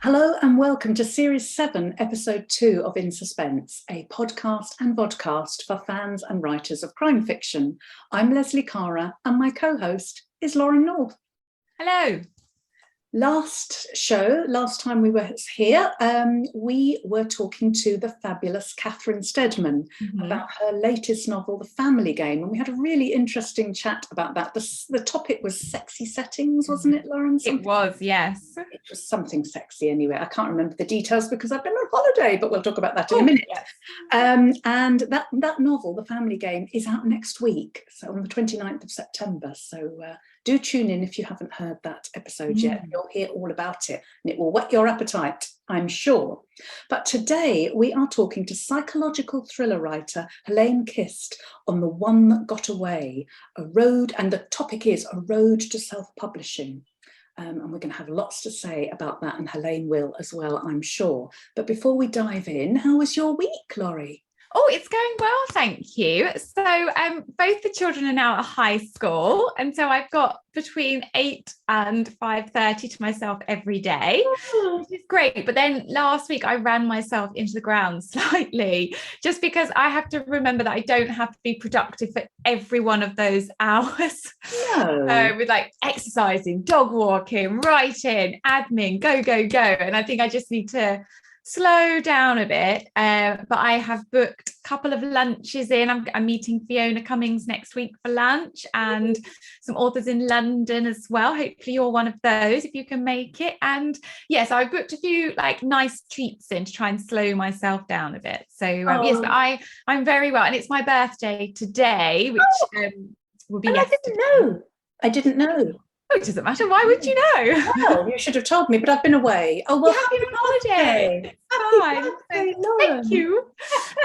Hello and welcome to Series 7, Episode 2 of In Suspense, a podcast and vodcast for fans and writers of crime fiction. I'm Leslie Cara and my co-host is Lauren North. Hello. Last time we were here, we were talking to the fabulous Catherine Steadman about her latest novel, The Family Game, and we had a really interesting chat about that. The topic was sexy settings, wasn't it, Lauren? It was, yes. It was something sexy anyway. I can't remember the details because I've been on holiday, but we'll talk about that in a minute. Yes. And that novel, The Family Game, is out next week, so on the 29th of September. So do tune in if you haven't heard that episode yet. You'll hear all about it and it will whet your appetite, I'm sure. But today we are talking to psychological thriller writer Heleen Kist on The One That Got Away, and the topic is A Road to Self-Publishing. And we're going to have lots to say about that, and Heleen will as well, I'm sure. But before we dive in, how was your week, Laurie? Oh, it's going well, thank you. So both the children are now at high school, and so I've got between 8 and 5:30 to myself every day, which is great. But then last week I ran myself into the ground slightly, just because I have to remember that I don't have to be productive for every one of those hours. No. With like exercising, dog walking, writing, admin, go. And I think I just need to slow down a bit, but I have booked a couple of lunches in. I'm meeting Fiona Cummings next week for lunch, and some authors in London as well. Hopefully you're one of those if you can make it. And yes, I've booked a few like nice treats in to try and slow myself down a bit. So yes, but I'm very well, and it's my birthday today, which will be yesterday. I didn't know. Oh, it doesn't matter. Why would you know? Well, you should have told me, but I've been away. Oh, well, happy holiday. Fine. Thank you.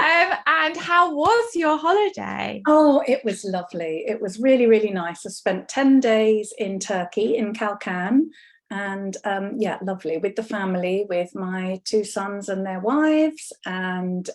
And how was your holiday? Oh, it was lovely. It was really, really nice. I spent 10 days in Turkey, in Kalkan, and lovely with the family, with my 2 sons and their wives, and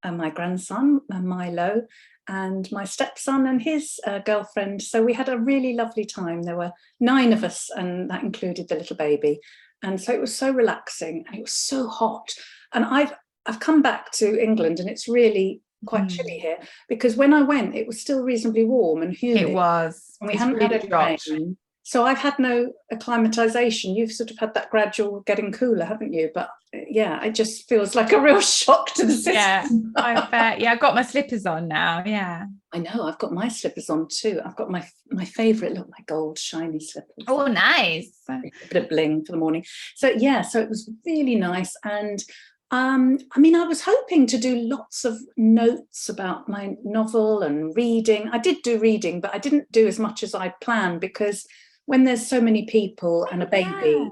my grandson, Milo, and my stepson and his girlfriend. So we had a really lovely time. There were 9 of us, and that included the little baby. And so it was so relaxing, and it was so hot. And I've come back to England, and it's really quite chilly here, because when I went, it was still reasonably warm and humid. It was. And we hadn't had any rain. So I've had no acclimatization. You've sort of had that gradual getting cooler, haven't you? But yeah, it just feels like a real shock to the system. Yeah, I bet. Yeah, I've got my slippers on now. Yeah. I know, I've got my slippers on too. I've got my favourite, look, my gold shiny slippers. Oh, nice. A bit of bling for the morning. So yeah, so it was really nice. And I was hoping to do lots of notes about my novel and reading. I did do reading, but I didn't do as much as I'd planned, because when there's so many people and a baby,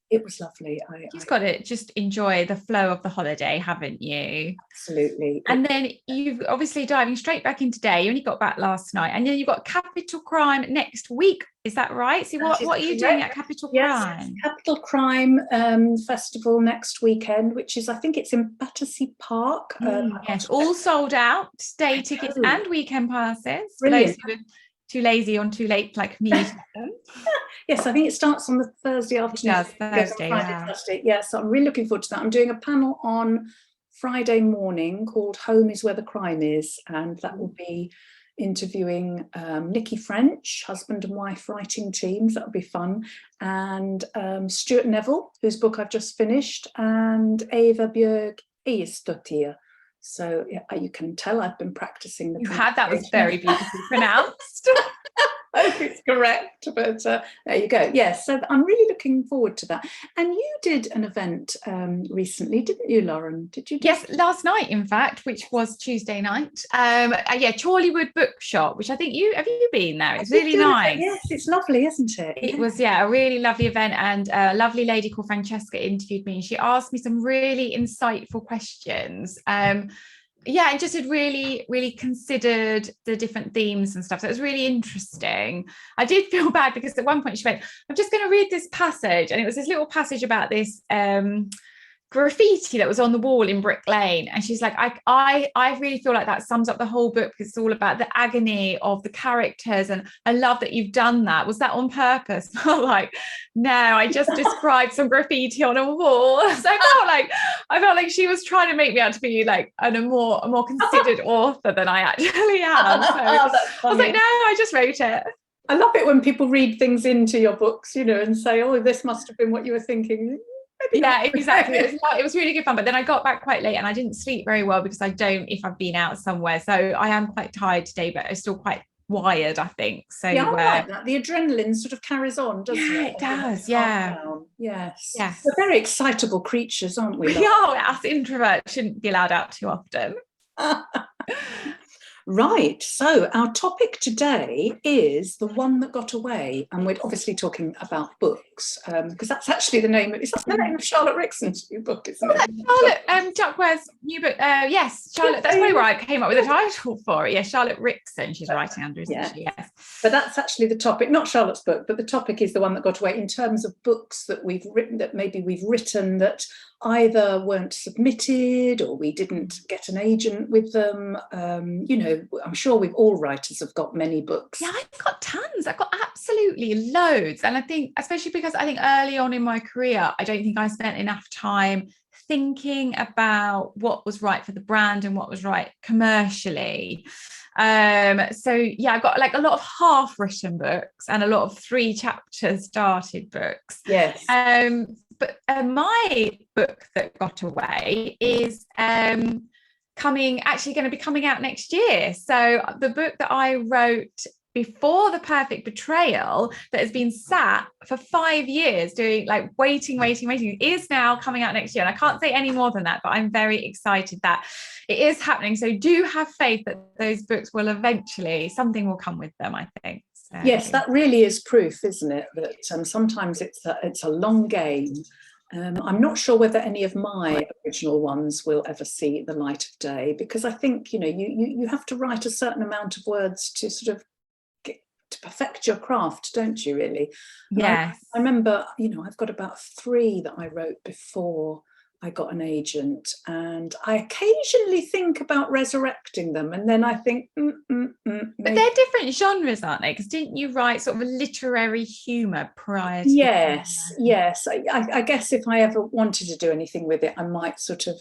it was lovely. You've got to just enjoy the flow of the holiday, haven't you? Absolutely. And then you've obviously diving straight back in today. You only got back last night, and then you've got Capital Crime next week. Is that right? So what are you doing at Capital Crime? Yes, Capital Crime Festival next weekend, which is, I think it's in Battersea Park. Yes, all sold out, day tickets and weekend passes. Brilliant. For those who are too lazy or too late like me. Yes, I think it starts on the Thursday afternoon. Thursday. Yeah, so I'm really looking forward to that. I'm doing a panel on Friday morning called Home is Where the Crime Is, and that will be interviewing Nikki French, husband and wife writing teams. That'll be fun. And Stuart Neville, whose book I've just finished, and Eva Björk Eistottir. So yeah, you can tell I've been practicing. That was very beautifully pronounced. I hope it's correct, but there you go. Yes, so I'm really looking forward to that. And you did an event recently, didn't you, Lauren? Did you? Yes, last night, in fact, which was Tuesday night. Chorleywood Bookshop, which I think have you been there? It's really nice. Yes, it's lovely, isn't it? It was, a really lovely event, and a lovely lady called Francesca interviewed me, and she asked me some really insightful questions. And just had really, really considered the different themes and stuff. So it was really interesting. I did feel bad because at one point she went, I'm just going to read this passage. And it was this little passage about this graffiti that was on the wall in Brick Lane, and she's like, I really feel like that sums up the whole book, because it's all about the agony of the characters, and I love that you've done that. Was that on purpose? I'm like, no, I just described some graffiti on a wall. So I felt like she was trying to make me out to be like a more considered author than I actually am. So I was like, no, I just wrote it. I love it when people read things into your books, and say, oh, this must have been what you were thinking. Maybe yeah, not. exactly. It was really good fun. But then I got back quite late and I didn't sleep very well, because I don't if I've been out somewhere. So I am quite tired today, but I'm still quite wired, I think. So yeah, I like that. The adrenaline sort of carries on, doesn't it? Yeah, it does. Yeah. Yes. Yes. We're very excitable creatures, aren't we? We are. Us introverts shouldn't be allowed out too often. Right, so our topic today is The One That Got Away, and we're obviously talking about books, because that's actually the name of Charlotte Rixon's new book, isn't it? Charlotte Duckworth's new book. Yes, Charlotte. That's probably where I came up with the title for it. Yeah, Charlotte Rixon. She's writing under, isn't she? Yes. But that's actually the topic, not Charlotte's book, but the topic is The One That Got Away, in terms of books that we've written, that either weren't submitted or we didn't get an agent with them. I'm sure all writers have got many books. Yeah, I've got tons. I've got absolutely loads. And I think, especially because I think early on in my career, I don't think I spent enough time thinking about what was right for the brand and what was right commercially. So yeah, I've got like a lot of half-written books and a lot of 3 chapter started books. Yes. But my book that got away is going to be coming out next year. So the book that I wrote before The Perfect Betrayal, that has been sat for 5 years doing like waiting, is now coming out next year. And I can't say any more than that, but I'm very excited that it is happening. So do have faith that those books will eventually, something will come with them, I think. So. Yes, that really is proof, isn't it, that sometimes it's a long game. I'm not sure whether any of my original ones will ever see the light of day, because I think you have to write a certain amount of words to sort of to perfect your craft, don't you, really? Yes. I remember, I've got about 3 that I wrote before I got an agent, and I occasionally think about resurrecting them, and then I think but they're different genres, aren't they? Because didn't you write sort of a literary humor prior to yes I guess if I ever wanted to do anything with it, I might sort of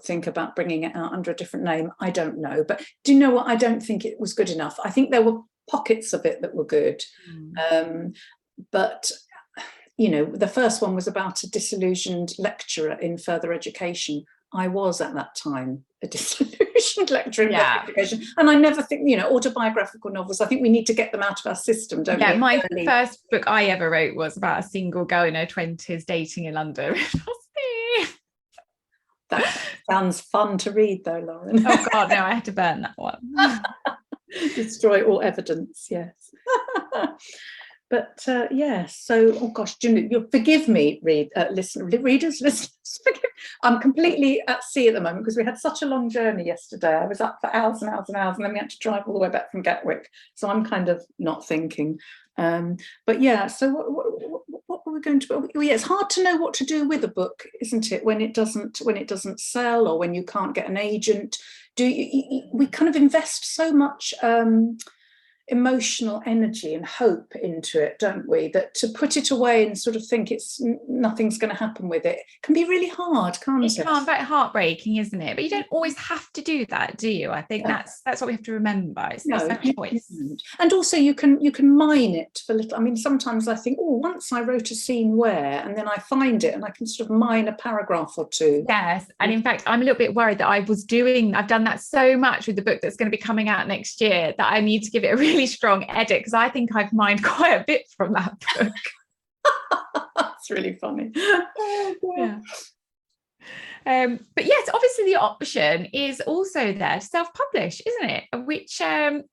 think about bringing it out under a different name. I don't know, but do you know what? I don't think it was good enough. I think there were pockets of it that were good, but the first one was about a disillusioned lecturer in further education. I was at that time a disillusioned lecturer in further education, and I never think, autobiographical novels, I think we need to get them out of our system, don't we? Yeah, my first book I ever wrote was about a single girl in her 20s dating in London. That sounds fun to read, though, Lauren. Oh God, no, I had to burn that one. Destroy all evidence, yes. But yes, so, oh gosh, forgive me, readers, forgive. I'm completely at sea at the moment because we had such a long journey yesterday. I was up for hours and hours and hours, and then we had to drive all the way back from Gatwick. So I'm kind of not thinking. But yeah, so what were we going to? Well, yeah, it's hard to know what to do with a book, isn't it? When it doesn't sell, or when you can't get an agent. We kind of invest so much emotional energy and hope into it, don't we, that to put it away and sort of think nothing's going to happen with it can be really hard, can't it? It can, very heartbreaking, isn't it? But you don't always have to do that, do you? I think that's what we have to remember. It's no choice. And also you can mine it for little. I mean, sometimes I think, once I wrote a scene where, and then I find it and I can sort of mine a paragraph or 2. Yes, and in fact I'm a little bit worried that I've done that so much with the book that's going to be coming out next year that I need to give it a really strong edit, because I think I've mined quite a bit from that book. That's really funny. Yeah. But yes, obviously the option is also there to self-publish, isn't it? Which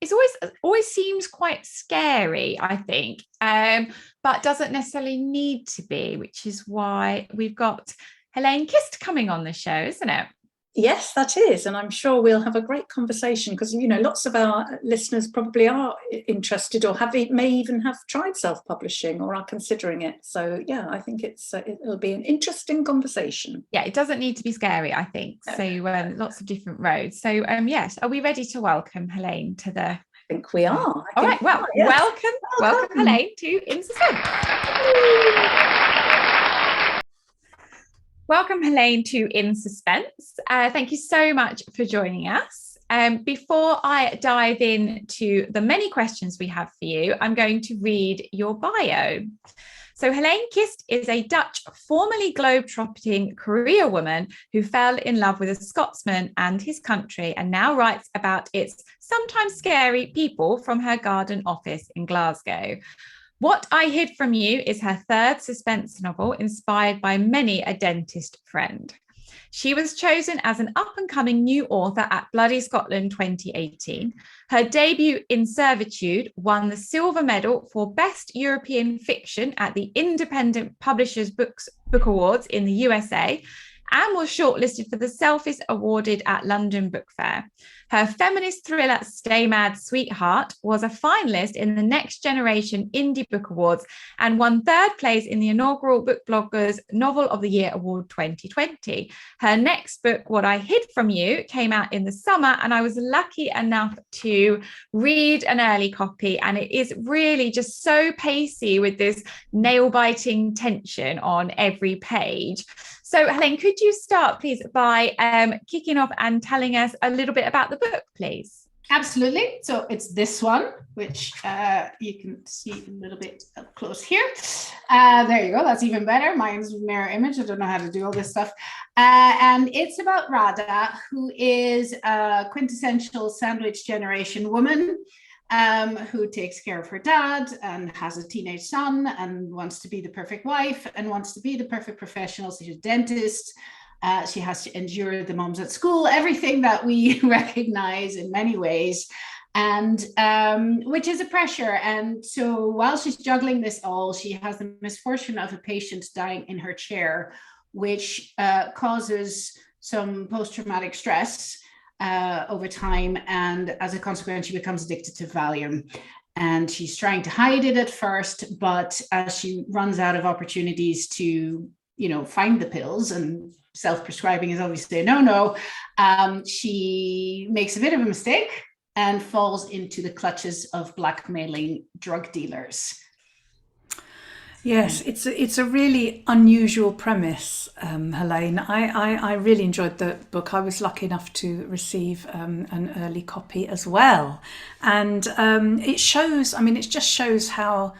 is always seems quite scary, I think, but doesn't necessarily need to be, which is why we've got Heleen Kist coming on the show, isn't it? Yes, that is. And I'm sure we'll have a great conversation because, lots of our listeners probably are interested or may even have tried self-publishing or are considering it. So, yeah, I think it'll be an interesting conversation. Yeah, it doesn't need to be scary, I think. So lots of different roads. So, yes, are we ready to welcome Heleen to the... I think we are. All right, well, yes. welcome Heleen to In Suspense. Welcome, Heleen, to In Suspense. Thank you so much for joining us. Before I dive into the many questions we have for you, I'm going to read your bio. So Heleen Kist is a Dutch, formerly globe-trotting career woman who fell in love with a Scotsman and his country and now writes about its sometimes scary people from her garden office in Glasgow. What I Hid From You is her third suspense novel, inspired by many a dentist friend. She was chosen as an up-and-coming new author at Bloody Scotland 2018. Her debut, In Servitude, won the Silver Medal for Best European Fiction at the Independent Publishers Book Awards in the USA and was shortlisted for the Selfies awarded at London Book Fair. Her feminist thriller, Stay Mad, Sweetheart, was a finalist in the Next Generation Indie Book Awards and won third place in the inaugural Book Bloggers Novel of the Year Award 2020. Her next book, What I Hid From You, came out in the summer, and I was lucky enough to read an early copy, and it is really just so pacey with this nail-biting tension on every page. So, Heleen, could you start, please, by kicking off and telling us a little bit about the book, please? Absolutely. So it's this one, which you can see a little bit up close here. There you go. That's even better. Mine's mirror image. I don't know how to do all this stuff. And it's about Radha, who is a quintessential sandwich generation woman who takes care of her dad and has a teenage son and wants to be the perfect wife and wants to be the perfect professional. So she's a dentist. She has to endure the moms at school, everything that we recognize in many ways, and which is a pressure. And so while she's juggling this all, she has the misfortune of a patient dying in her chair, which causes some post-traumatic stress over time. And as a consequence, she becomes addicted to Valium. And she's trying to hide it at first, but as she runs out of opportunities to, find the pills, and self-prescribing is obviously a no-no, she makes a bit of a mistake and falls into the clutches of blackmailing drug dealers. Yes, it's a really unusual premise, Heleen. I really enjoyed the book. I was lucky enough to receive an early copy as well. And it just shows how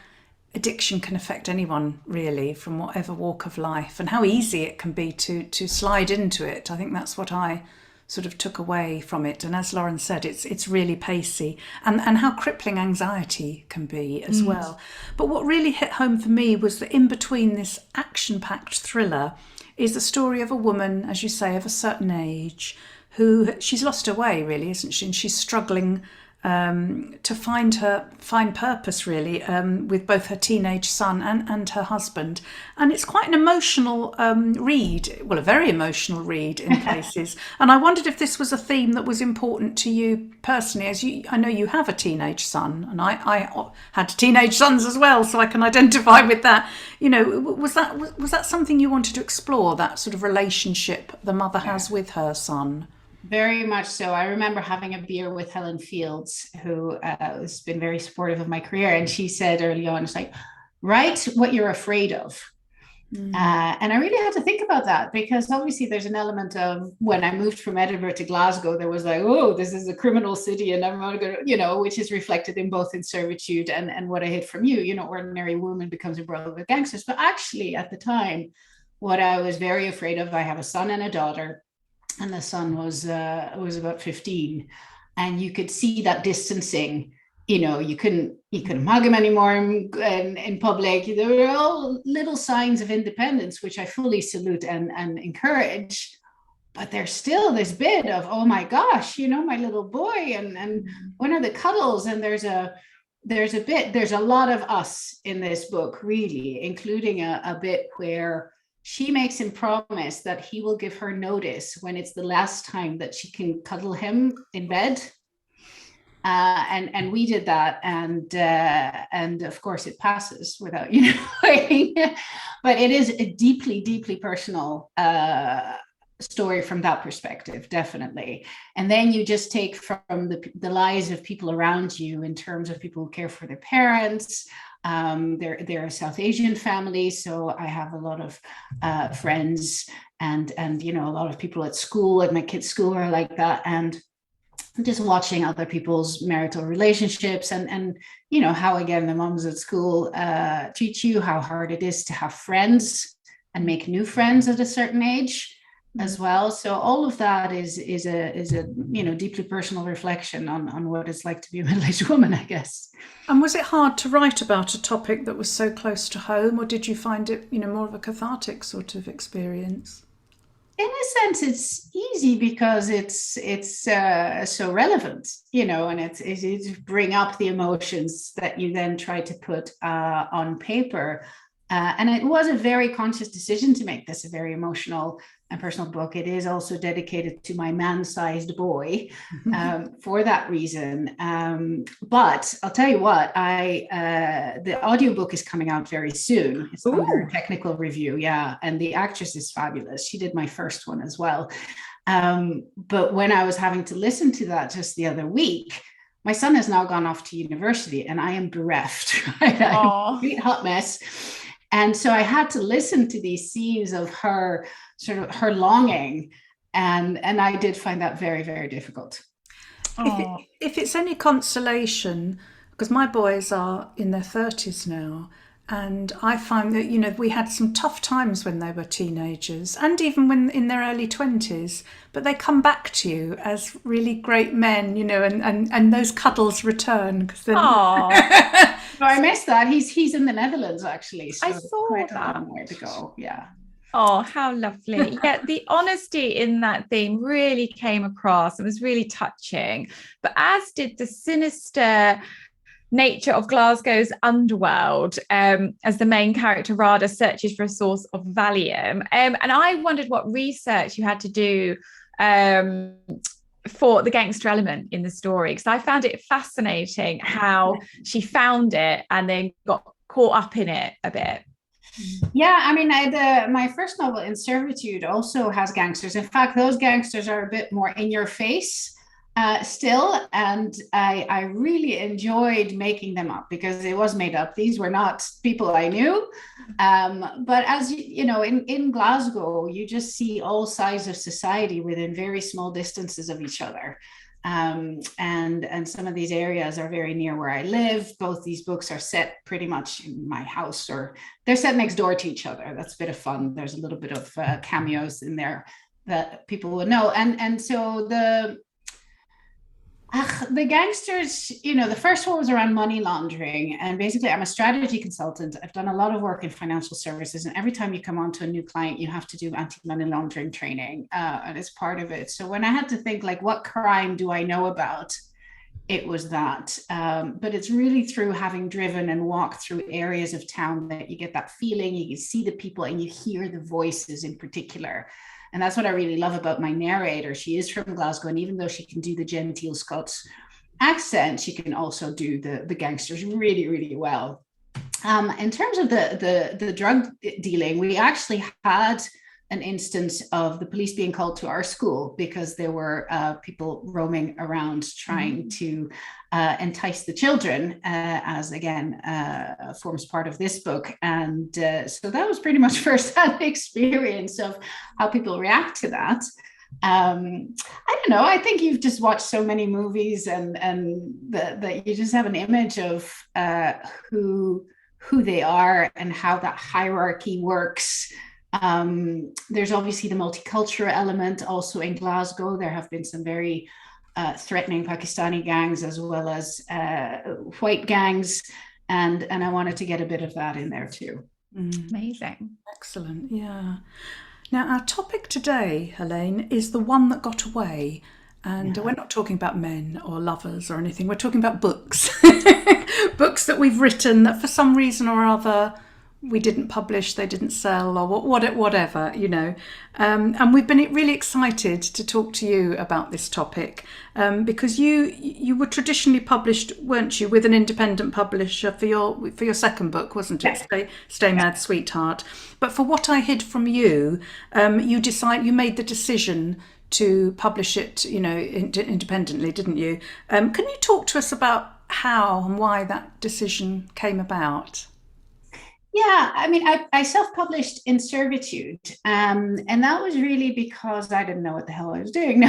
addiction can affect anyone, really, from whatever walk of life, and how easy it can be to slide into it. I think that's what I sort of took away from it. And as Lauren said, it's really pacey, and how crippling anxiety can be as well. But what really hit home for me was that in between this action-packed thriller is the story of a woman, as you say, of a certain age, who she's lost her way, really, isn't she? And she's struggling to find purpose, really, with both her teenage son and her husband. And it's quite an emotional read, well, a very emotional read in places. And I wondered if this was a theme that was important to you personally, as I know you have a teenage son, and I had teenage sons as well, so I can identify with that. Was that something you wanted to explore, that sort of relationship the mother has with her son? Very much so. I remember having a beer with Helen Fields, who has been very supportive of my career. And she said early on, it's like, write what you're afraid of. And I really had to think about that, because obviously there's an element of, when I moved from Edinburgh to Glasgow, there was like, oh, this is a criminal city and I'm not going to, which is reflected in both In Servitude and What I Hid From You. Ordinary woman becomes embroiled with gangsters. But actually at the time, what I was very afraid of, I have a son and a daughter. And the son was about 15, and you could see that distancing. You couldn't hug him anymore in public. There were all little signs of independence, which I fully salute and encourage. But there's still this bit of, oh my gosh, my little boy, and when are the cuddles? And there's a lot of us in this book, really, including a bit where she makes him promise that he will give her notice when it's the last time that she can cuddle him in bed. And we did that, and of course it passes without knowing. But it is a deeply, deeply personal story from that perspective, definitely. And then you just take from the lives of people around you in terms of people who care for their parents. They're a South Asian family, so I have a lot of friends and a lot of people at school, at my kids' school, are like that, and just watching other people's marital relationships and how, again, the moms at school treat you, how hard it is to have friends and make new friends at a certain age as well. So all of that is a deeply personal reflection on what it's like to be a middle-aged woman, I guess. And was it hard to write about a topic that was so close to home, or did you find it more of a cathartic sort of experience? In a sense, it's easy because it's so relevant, and it's easy to bring up the emotions that you then try to put on paper. And it was a very conscious decision to make this a very emotional and personal book. It is also dedicated to my man-sized boy for that reason. But I'll tell you what, the audiobook is coming out very soon. It's under technical review, yeah. And the actress is fabulous. She did my first one as well. But when I was having to listen to that just the other week, my son has now gone off to university and I am bereft. Right? I'm a complete hot mess. And so I had to listen to these scenes of her, sort of her longing. And I did find that very, very difficult. If it's any consolation, because my boys are in their 30s now, and I find that, we had some tough times when they were teenagers and even when in their early 20s, but they come back to you as really great men, and those cuddles return. I missed that. He's in the Netherlands, actually. So I saw quite that. a long way to go. Yeah. Oh, how lovely. Yeah, the honesty in that theme really came across. It was really touching, but as did the sinister nature of Glasgow's underworld, as the main character Radha searches for a source of Valium. And I wondered what research you had to do for the gangster element in the story, because I found it fascinating how she found it and then got caught up in it a bit. Yeah, I mean, my first novel, In Servitude, also has gangsters. In fact, those gangsters are a bit more in your face still, and I really enjoyed making them up because it was made up. These were not people I knew, but as in Glasgow, you just see all sides of society within very small distances of each other. And some of these areas are very near where I live. Both these books are set pretty much in my house, or they're set next door to each other. That's a bit of fun. There's a little bit of cameos in there that people will know. And so the gangsters, the first one was around money laundering. And basically, I'm a strategy consultant. I've done a lot of work in financial services. And every time you come on to a new client, you have to do anti-money laundering training. And it's part of it. So when I had to think, what crime do I know about? It was that. But it's really through having driven and walked through areas of town that you get that feeling. You can see the people and you hear the voices in particular. And that's what I really love about my narrator. She is from Glasgow, and even though she can do the genteel Scots accent, she can also do the gangsters really, really well. In terms of the drug dealing, we actually had an instance of the police being called to our school because there were people roaming around trying to entice the children, as again forms part of this book. And so that was pretty much first-hand experience of how people react to that. I don't know. I think you've just watched so many movies and that you just have an image of who they are and how that hierarchy works. There's obviously the multicultural element also in Glasgow. There have been some very threatening Pakistani gangs as well as white gangs. And I wanted to get a bit of that in there too. Amazing. Excellent. Yeah. Now, our topic today, Heleen, is the one that got away. And we're not talking about men or lovers or anything. We're talking about books. Books that we've written that for some reason or other we didn't publish, they didn't sell, or whatever, you know. And we've been really excited to talk to you about this topic, because you were traditionally published, weren't you, with an independent publisher for your second book, wasn't it? Yeah. Stay Mad, Sweetheart. But for What I Hid from You, you made the decision to publish it, you know, independently, didn't you? Can you talk to us about how and why that decision came about? Yeah, I mean, I self-published In Servitude, and that was really because I didn't know what the hell I was doing. No,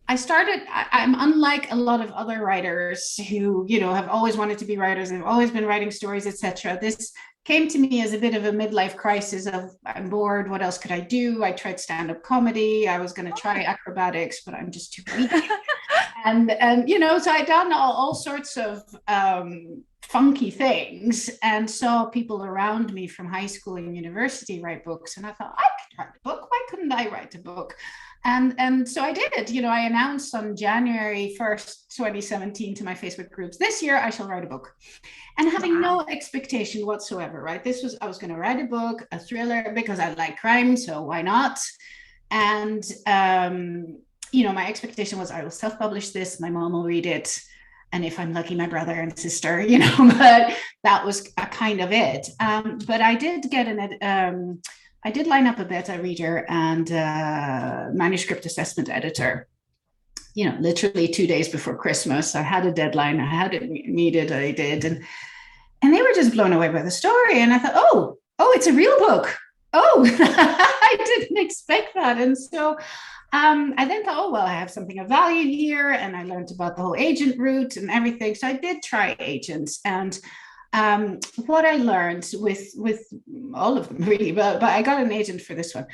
I started. I'm unlike a lot of other writers who, you know, have always wanted to be writers and have always been writing stories, etc. This came to me as a bit of a midlife crisis of I'm bored. What else could I do? I tried stand-up comedy. I was going to try acrobatics, but I'm just too weak. And you know, so I'd done all sorts of funky things and saw people around me from high school and university write books, and I thought, I could write a book. Why couldn't I write a book? And so I did. You know, I announced on January 1st, 2017 to my Facebook groups, this year I shall write a book. And having no expectation whatsoever, right? I was going to write a book, a thriller, because I like crime, so why not? And you know, my expectation was I will self-publish this, my mom will read it, and if I'm lucky, my brother and sister, you know, but that was a kind of it. But I did get I did line up a beta reader and manuscript assessment editor, you know, literally 2 days before Christmas. I had a deadline, I had it needed, I did, and they were just blown away by the story. And I thought, oh, it's a real book. Oh, I didn't expect that. And so I then thought, oh, well, I have something of value here. And I learned about the whole agent route and everything. So I did try agents. And what I learned with all of them, really, but I got an agent for this one.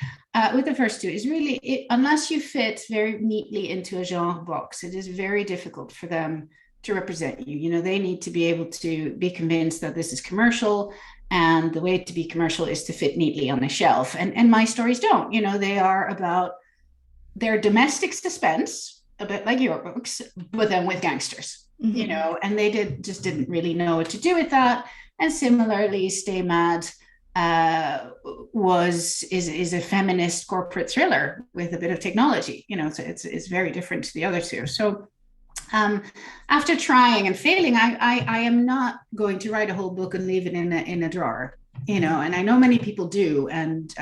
With the first two is really, unless you fit very neatly into a genre box, it is very difficult for them to represent you. You know, they need to be able to be convinced that this is commercial. And the way to be commercial is to fit neatly on a shelf. And my stories don't, you know, they're domestic suspense, a bit like your books, but then with gangsters, you know, and they didn't really know what to do with that. And similarly, Stay Mad is a feminist corporate thriller with a bit of technology, you know, so it's very different to the other two. So after trying and failing, I am not going to write a whole book and leave it in a drawer, you know, and I know many people do. And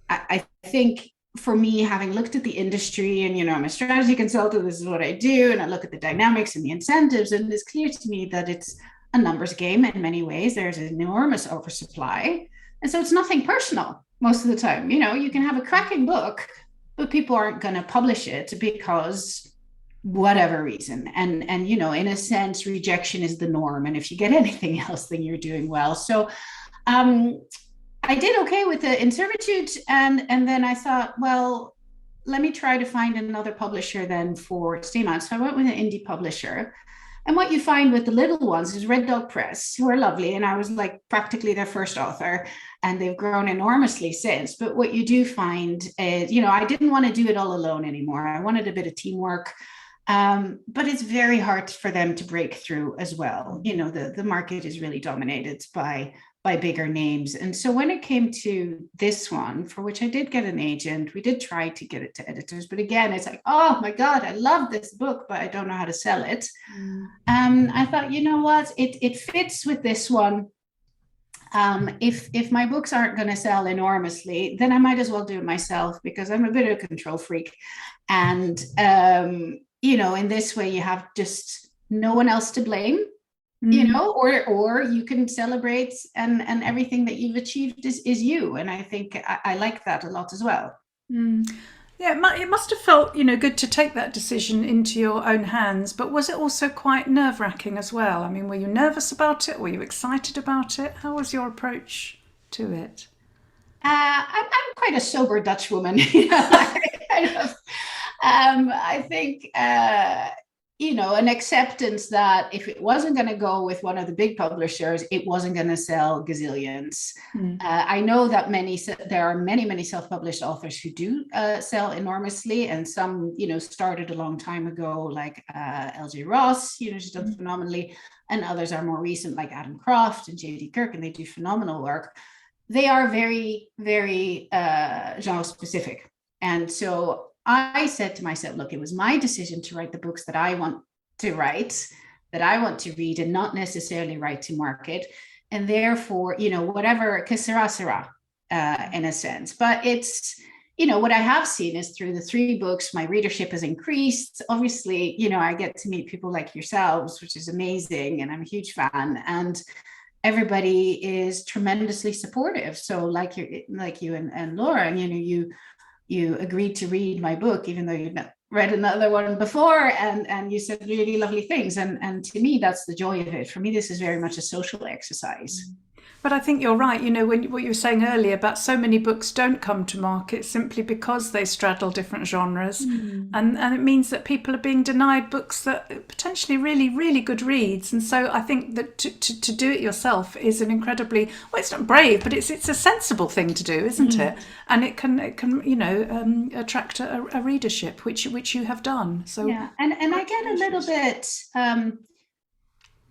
I think for me, having looked at the industry and, you know, I'm a strategy consultant, this is what I do. And I look at the dynamics and the incentives, and it's clear to me that it's a numbers game in many ways. There's an enormous oversupply. And so it's nothing personal most of the time. You know, you can have a cracking book, but people aren't going to publish it because whatever reason. And, you know, in a sense, rejection is the norm. And if you get anything else, then you're doing well. So, I did okay with the In Servitude, and then I thought, well, let me try to find another publisher then for Stay Mad. So I went with an indie publisher. And what you find with the little ones is Red Dog Press, who are lovely. And I was like practically their first author, and they've grown enormously since. But what you do find is, you know, I didn't want to do it all alone anymore. I wanted a bit of teamwork. But it's very hard for them to break through as well. You know, the market is really dominated by bigger names. And so when it came to this one, for which I did get an agent, we did try to get it to editors. But again, it's like, oh my God, I love this book, but I don't know how to sell it. I thought, you know what, it fits with this one. If my books aren't going to sell enormously, then I might as well do it myself, because I'm a bit of a control freak. And, you know, in this way, you have just no one else to blame. You know, or you can celebrate, and everything that you've achieved is you. And I think I like that a lot as well. Yeah, it must have felt, you know, good to take that decision into your own hands. But was it also quite nerve-wracking as well? I mean, were you nervous about it? Were you excited about it? How was your approach to it? I'm quite a sober Dutch woman. You know, I think an acceptance that if it wasn't going to go with one of the big publishers, it wasn't going to sell gazillions. I know that there are many self-published authors who do sell enormously, and some, started a long time ago, like L.J. Ross, she's done phenomenally, and others are more recent, like Adam Croft and J.D. Kirk, and they do phenomenal work. They are very, very genre specific. And so I said to myself, look, it was my decision to write the books that I want to write, that I want to read, and not necessarily write to market. And therefore, whatever, que sera, sera, in a sense. But it's, what I have seen is through the 3 books, my readership has increased. Obviously, I get to meet people like yourselves, which is amazing. And I'm a huge fan. And everybody is tremendously supportive. So like you and Laura, and you agreed to read my book, even though you've not read another one before, and you said really lovely things. And to me, that's the joy of it. For me, this is very much a social exercise. But I think you're right, when what you were saying earlier about so many books don't come to market simply because they straddle different genres. And it means that people are being denied books that are potentially really, really good reads. And so I think that to do it yourself is an incredibly, well, it's not brave, but it's a sensible thing to do, isn't it? And it can attract a readership, which you have done. So yeah, and I get a little bit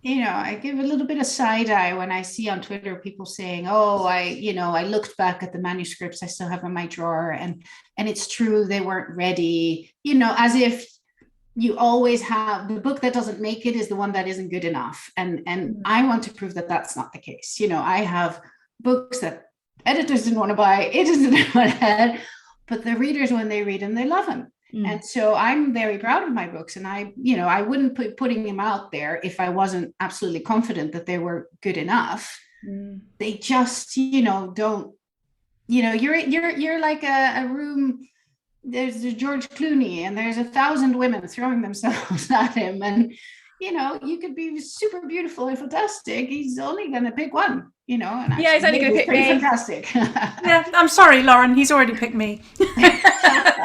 I give a little bit of side eye when I see on Twitter people saying, oh, I looked back at the manuscripts I still have in my drawer, and it's true, they weren't ready, as if you always have the book that doesn't make it is the one that isn't good enough. And I want to prove that that's not the case. I have books that editors didn't want to buy, editors didn't want to have, but the readers, when they read them, they love them. And so I'm very proud of my books, and I wouldn't put putting them out there if I wasn't absolutely confident that they were good enough. They just, don't, you're like a room. There's George Clooney, and there's 1,000 women throwing themselves at him, and you could be super beautiful and fantastic. He's only going to pick one, and he's only going to pick me. Fantastic. Yeah, I'm sorry, Lauren. He's already picked me.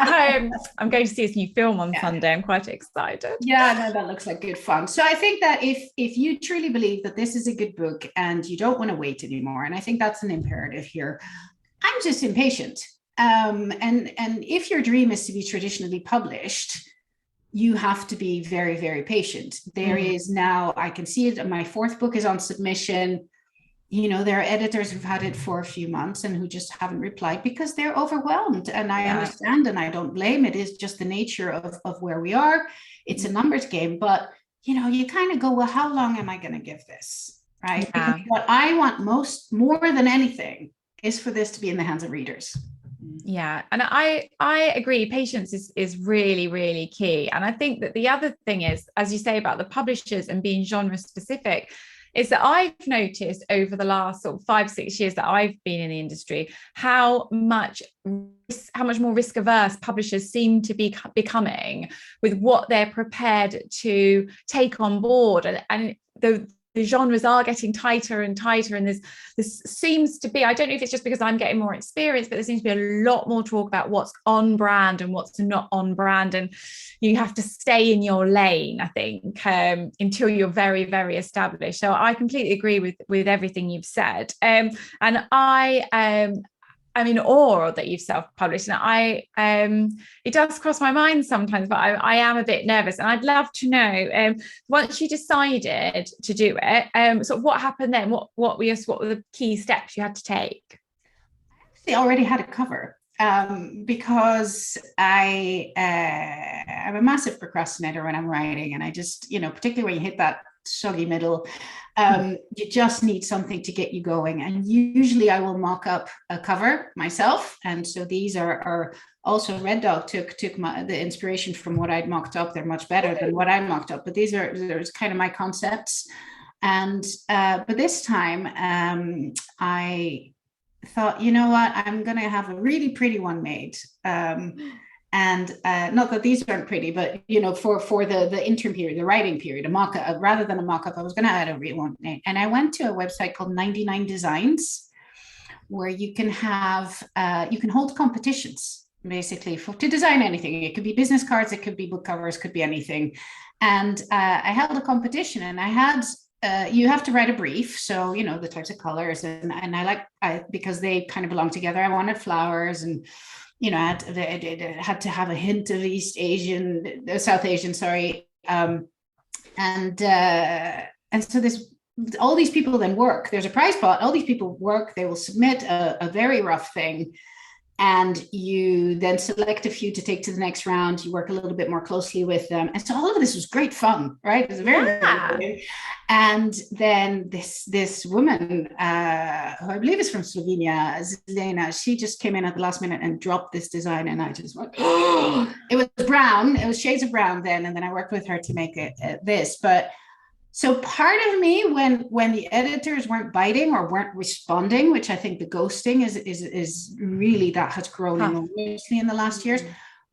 I'm going to see his new film on Sunday. I'm quite excited. Yeah, no, that looks like good fun. So I think that if you truly believe that this is a good book and you don't want to wait anymore, and I think that's an imperative here, I'm just impatient. And if your dream is to be traditionally published, you have to be very, very patient. There is now, I can see it, my 4th book is on submission. There are editors who've had it for a few months and who just haven't replied because they're overwhelmed. And I understand, and I don't blame. It is just the nature of where we are. It's a numbers game, but you kind of go, well, how long am I going to give this? Right? Yeah. Because what I want more than anything is for this to be in the hands of readers. Yeah, and I agree. Patience is really, really key. And I think that the other thing is, as you say about the publishers and being genre specific, is that I've noticed over the last sort of 5-6 years that I've been in the industry, how much more risk averse publishers seem to be becoming with what they're prepared to take on board, and the genres are getting tighter and tighter, and this seems to be, I don't know if it's just because I'm getting more experience, but there seems to be a lot more talk about what's on brand and what's not on brand, and you have to stay in your lane, I think, until you're very, very established. So I completely agree with everything you've said, and I'm in awe that you've self-published, and it does cross my mind sometimes, but I am a bit nervous, and I'd love to know, once you decided to do it, sort of what happened then. What were the key steps you had to take? I already had a cover, because I'm a massive procrastinator when I'm writing, and I just, particularly when you hit that soggy middle, you just need something to get you going. And usually I will mock up a cover myself, and so these are also Red Dog took the inspiration from what I'd mocked up. They're much better than what I mocked up, but there's kind of my concepts. And but this time I thought, you know what, I'm gonna have a really pretty one made, and not that these aren't pretty, but for the interim period, the writing period, a mock-up rather than a mock-up, I was going to add a real one. And I went to a website called 99 Designs, where you can have you can hold competitions basically to design anything. It could be business cards, it could be book covers, could be anything. And I held a competition, and I had you have to write a brief, so you know the types of colors, and I because they kind of belong together. I wanted flowers, and you know, it had to have a hint of South Asian, sorry. And so all these people then work. There's a prize pot. All these people work. They will submit a very rough thing, and you then select a few to take to the next round. You work a little bit more closely with them, and so all of this was great fun, right? It was very. And then this woman, who I believe is from Slovenia, Zelena, she just came in at the last minute and dropped this design, and I just went, oh! It was brown. It was shades of brown then, and then I worked with her to make it this. But so part of me, when the editors weren't biting or weren't responding, which I think the ghosting is really, that has grown enormously in the last years.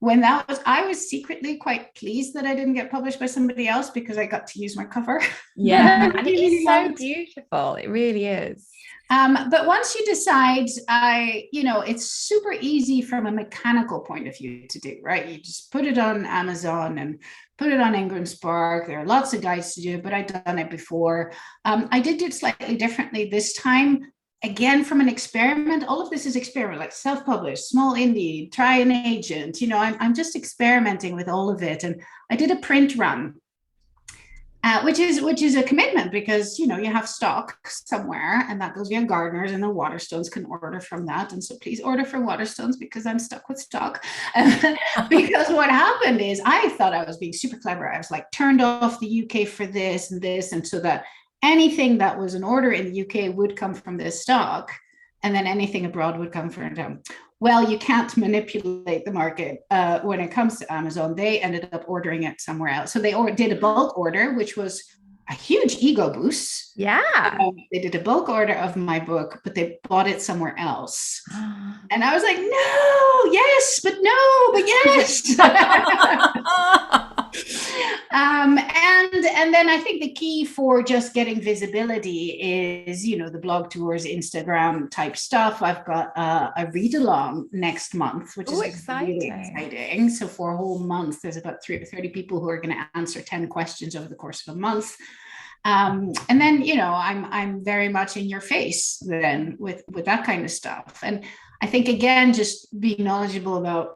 When that was, I was secretly quite pleased that I didn't get published by somebody else, because I got to use my cover. Yeah, and it is so beautiful. It really is. But once you decide, it's super easy from a mechanical point of view to do, right? You just put it on Amazon and put it on Ingram Spark. There are lots of guides to do it, but I've done it before. I did it slightly differently this time. Again, from an experiment, all of this is experiment, like self-published, small indie, try an agent. You know, I'm just experimenting with all of it. And I did a print run, which is a commitment, because, you know, you have stock somewhere, and that goes via Gardeners, and the Waterstones can order from that. And so please order from Waterstones, because I'm stuck with stock. Because what happened is, I thought I was being super clever. I was like, turned off the UK for this and this, and so that anything that was an order in the UK would come from this stock, and then anything abroad would come from them. Well, you can't manipulate the market when it comes to Amazon. They ended up ordering it somewhere else. So they did a bulk order, which was a huge ego boost. Yeah. They did a bulk order of my book, but they bought it somewhere else. And I was like, no, yes, but no, but yes. And then I think the key for just getting visibility is, you know, the blog tours, Instagram type stuff. I've got a read along next month, which is really exciting. So for a whole month, there's about 30 people who are going to answer 10 questions over the course of a month. And then, you know, I'm very much in your face then with that kind of stuff. And I think, again, just being knowledgeable about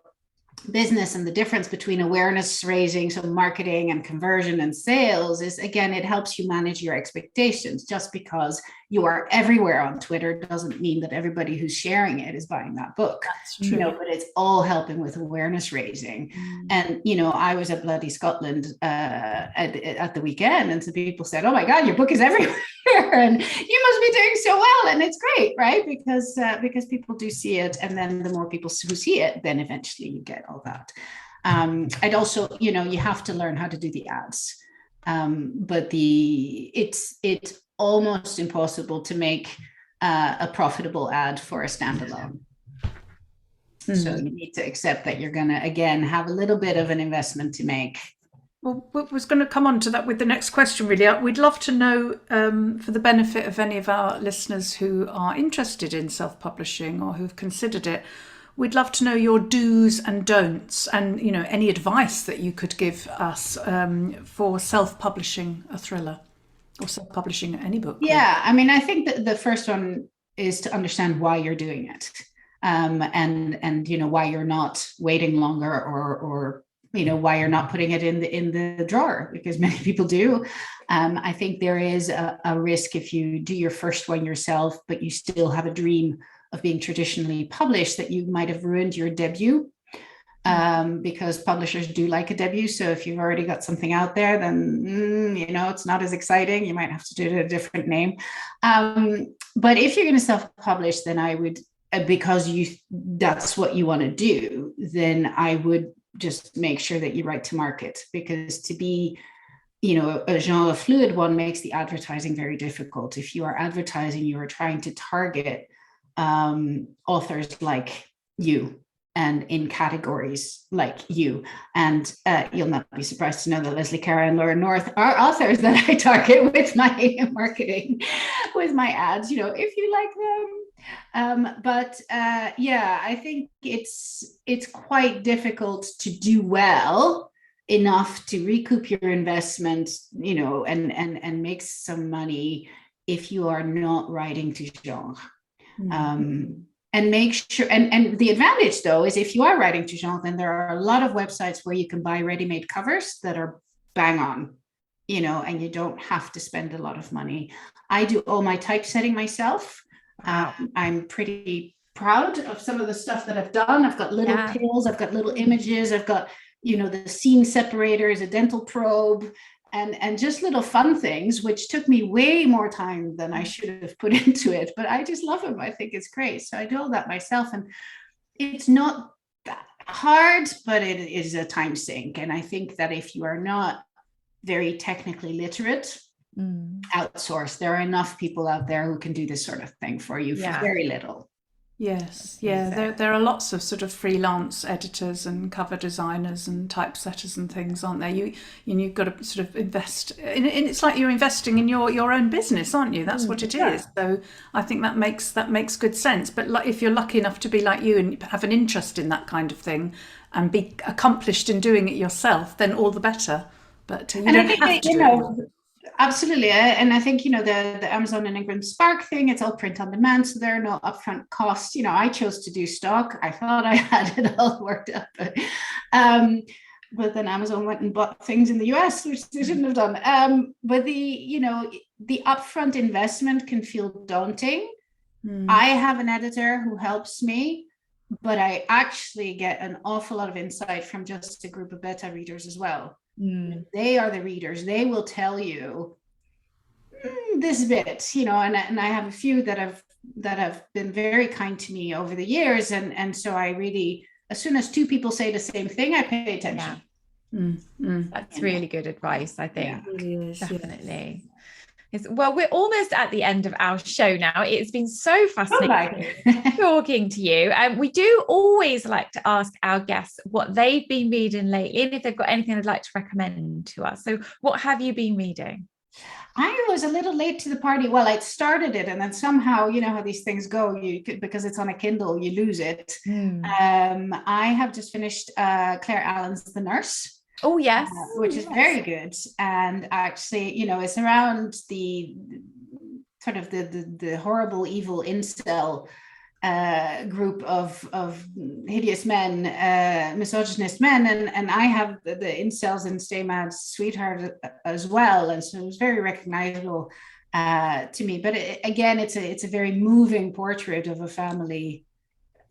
business and the difference between awareness raising, so marketing and conversion and sales, is, again, it helps you manage your expectations. Just because you are everywhere on Twitter doesn't mean that everybody who's sharing it is buying that book. That's true. You know, but it's all helping with awareness raising. And, you know, I was at Bloody Scotland at the weekend, and some people said, oh my God, your book is everywhere. And you must be doing so well. And it's great, right? Because people do see it. And then the more people who see it, then eventually you get all that. I'd also, you know, you have to learn how to do the ads. But it's almost impossible to make a profitable ad for a standalone. So you need to accept that you're going to, again, have a little bit of an investment to make. Well, we was going to come on to that with the next question, really. We'd love to know, for the benefit of any of our listeners who are interested in self-publishing or who've considered it, we'd love to know your do's and don'ts, and, you know, any advice that you could give us for self-publishing a thriller or self-publishing any book. Yeah, I mean, I think that the first one is to understand why you're doing it, and you know, why you're not waiting longer, or you know, why you're not putting it in the drawer, because many people do. I think there is a risk if you do your first one yourself, but you still have a dream of being traditionally published, that you might have ruined your debut, because publishers do like a debut. So if you've already got something out there, then you know, it's not as exciting. You might have to do it a different name. But if you're going to self-publish, then I would, because that's what you want to do, then I would just make sure that you write to market, because to be, you know, a genre fluid one makes the advertising very difficult. If you are advertising, you are trying to target authors like you, and in categories like you. And you'll not be surprised to know that Leslie Cara and Laura North are authors that I target with my marketing, with my ads. You know, if you like them, Yeah, I think it's quite difficult to do well enough to recoup your investment, you know, and make some money if you are not writing to genre. And make sure, and the advantage though is if you are writing to genre, then there are a lot of websites where you can buy ready-made covers that are bang on, you know, and you don't have to spend a lot of money. I do all my typesetting myself. I'm pretty proud of some of the stuff that I've done. I've got little pills, I've got little images, I've got, you know, the scene separators, a dental probe, and just little fun things, which took me way more time than I should have put into it. But I just love them. I think it's great. So I do all that myself. And it's not that hard, but it is a time sink. And I think that if you are not very technically literate, outsource. There are enough people out there who can do this sort of thing for you for very little. Yes, yeah, there are lots of sort of freelance editors and cover designers and typesetters and things, aren't there? You've got to sort of invest in. It's like you're investing in your own business, aren't you? That's what it is. So I think that makes good sense. But like, if you're lucky enough to be like you and have an interest in that kind of thing and be accomplished in doing it yourself, then all the better. But you don't have to do it. Absolutely. And I think, you know, the Amazon and Ingram Spark thing, it's all print on demand, so there are no upfront costs. You know, I chose to do stock. I thought I had it all worked up. But then Amazon went and bought things in the US, which they shouldn't have done. But the upfront investment can feel daunting. I have an editor who helps me, but I actually get an awful lot of insight from just a group of beta readers as well. They are the readers. They will tell you this bit, you know, and I have a few that have been very kind to me over the years, and so I really, as soon as two people say the same thing, I pay attention. That's really good advice, I think. Yes, definitely. Well, we're almost at the end of our show now. It's been so fascinating talking to you. We do always like to ask our guests what they've been reading lately and if they've got anything they'd like to recommend to us. So what have you been reading? I was a little late to the party. Well, I started it and then somehow, you know how these things go, because it's on a Kindle, you lose it. I have just finished Claire Allen's The Nurse. Oh, yes. Which is very good. And actually, you know, it's around the sort of the horrible, evil incel group of hideous men, misogynist men. And I have the incels in Stay Mad Sweetheart as well. And so it was very recognizable to me. But again, it's a very moving portrait of a family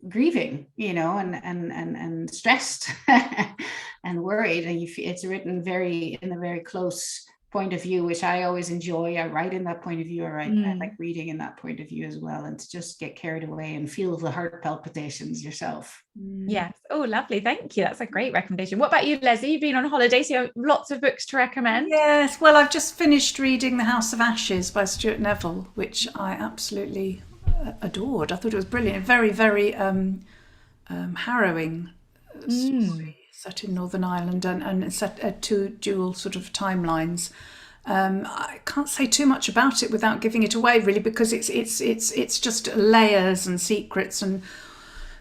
grieving, you know, and stressed and worried, and it's written in a very close point of view, which I always enjoy. I write in that point of view, I like reading in that point of view as well, and to just get carried away and feel the heart palpitations yourself. Yes. Oh, lovely. Thank you. That's a great recommendation. What about you, Leslie? You've been on holiday, so you have lots of books to recommend. Yes. Well, I've just finished reading The House of Ashes by Stuart Neville, which I absolutely adored. I thought it was brilliant. Very, very harrowing story set in Northern Ireland and set two dual sort of timelines. I can't say too much about it without giving it away, really, because it's just layers and secrets, and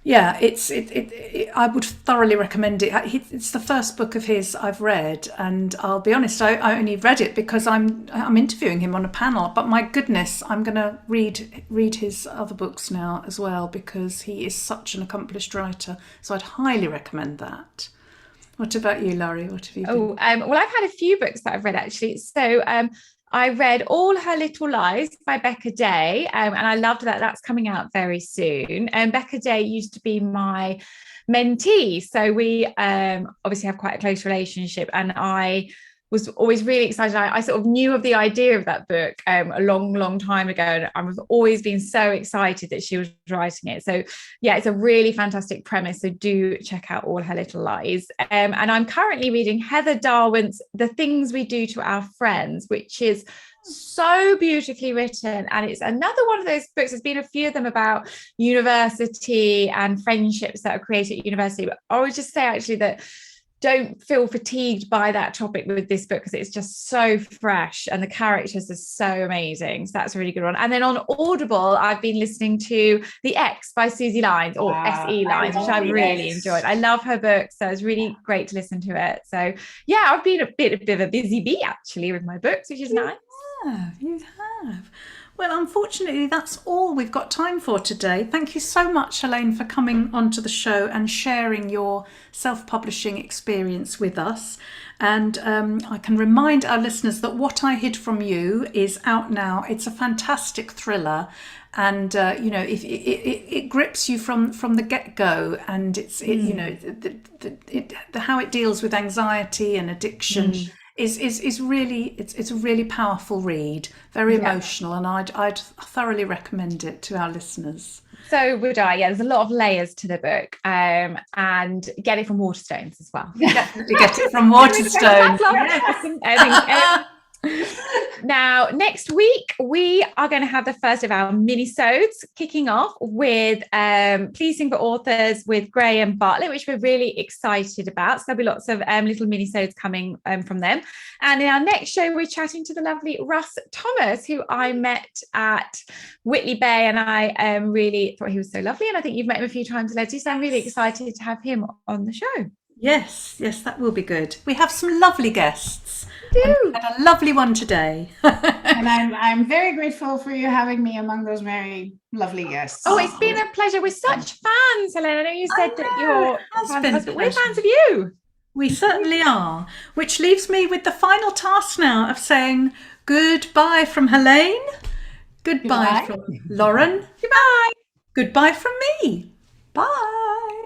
yeah, I would thoroughly recommend it. It's the first book of his I've read, and I'll be honest, I only read it because I'm interviewing him on a panel. But my goodness, I'm going to read his other books now as well, because he is such an accomplished writer. So I'd highly recommend that. What about you, Laurie? What have you been? Well, I've had a few books that I've read, actually. So I read All Her Little Lies by Becca Day, and I loved that. That's coming out very soon. And Becca Day used to be my mentee, so we obviously have quite a close relationship, and I was always really excited. I sort of knew of the idea of that book a long time ago, and I've always been so excited that she was writing it. So yeah, it's a really fantastic premise, so do check out All Her Little Lies. And I'm currently reading Heather Darwin's The Things We Do to Our Friends, which is so beautifully written, and it's another one of those books. There's been a few of them about university and friendships that are created at university, but I would just say actually that don't feel fatigued by that topic with this book because it's just so fresh and the characters are so amazing. So that's a really good one. And then on Audible, I've been listening to The X by Susie Lines, or SE Lines, which I've really enjoyed. I love her book, so it's really great to listen to it. So yeah, I've been a bit of a busy bee actually with my books, which is nice. Yeah, you have. Well, unfortunately, that's all we've got time for today. Thank you so much, Heleen, for coming onto the show and sharing your self-publishing experience with us. And I can remind our listeners that What I Hid From You is out now. It's a fantastic thriller. And, you know, it grips you from the get-go. And you know, how it deals with anxiety and addiction. Is really it's a really powerful read, very emotional, and I'd thoroughly recommend it to our listeners. So would I. Yeah, there's a lot of layers to the book, and get it from Waterstones as well. Definitely get it from Waterstones. Now, next week, we are going to have the first of our mini-sodes kicking off with Pleasing for Authors with Graham Bartlett, which we're really excited about. So there'll be lots of little mini-sodes coming from them. And in our next show, we're chatting to the lovely Russ Thomas, who I met at Whitley Bay, and I really thought he was so lovely. And I think you've met him a few times, Leslie, so I'm really excited to have him on the show. Yes, that will be good. We have some lovely guests. We do. We had a lovely one today. And I'm very grateful for you having me among those very lovely guests. Oh, it's been a pleasure. We're such fans, Helena. I know you said that you're fans, but we're fans of you. We certainly are. Which leaves me with the final task now of saying goodbye from Heleen. Goodbye from Lauren. Goodbye. Goodbye from me. Bye.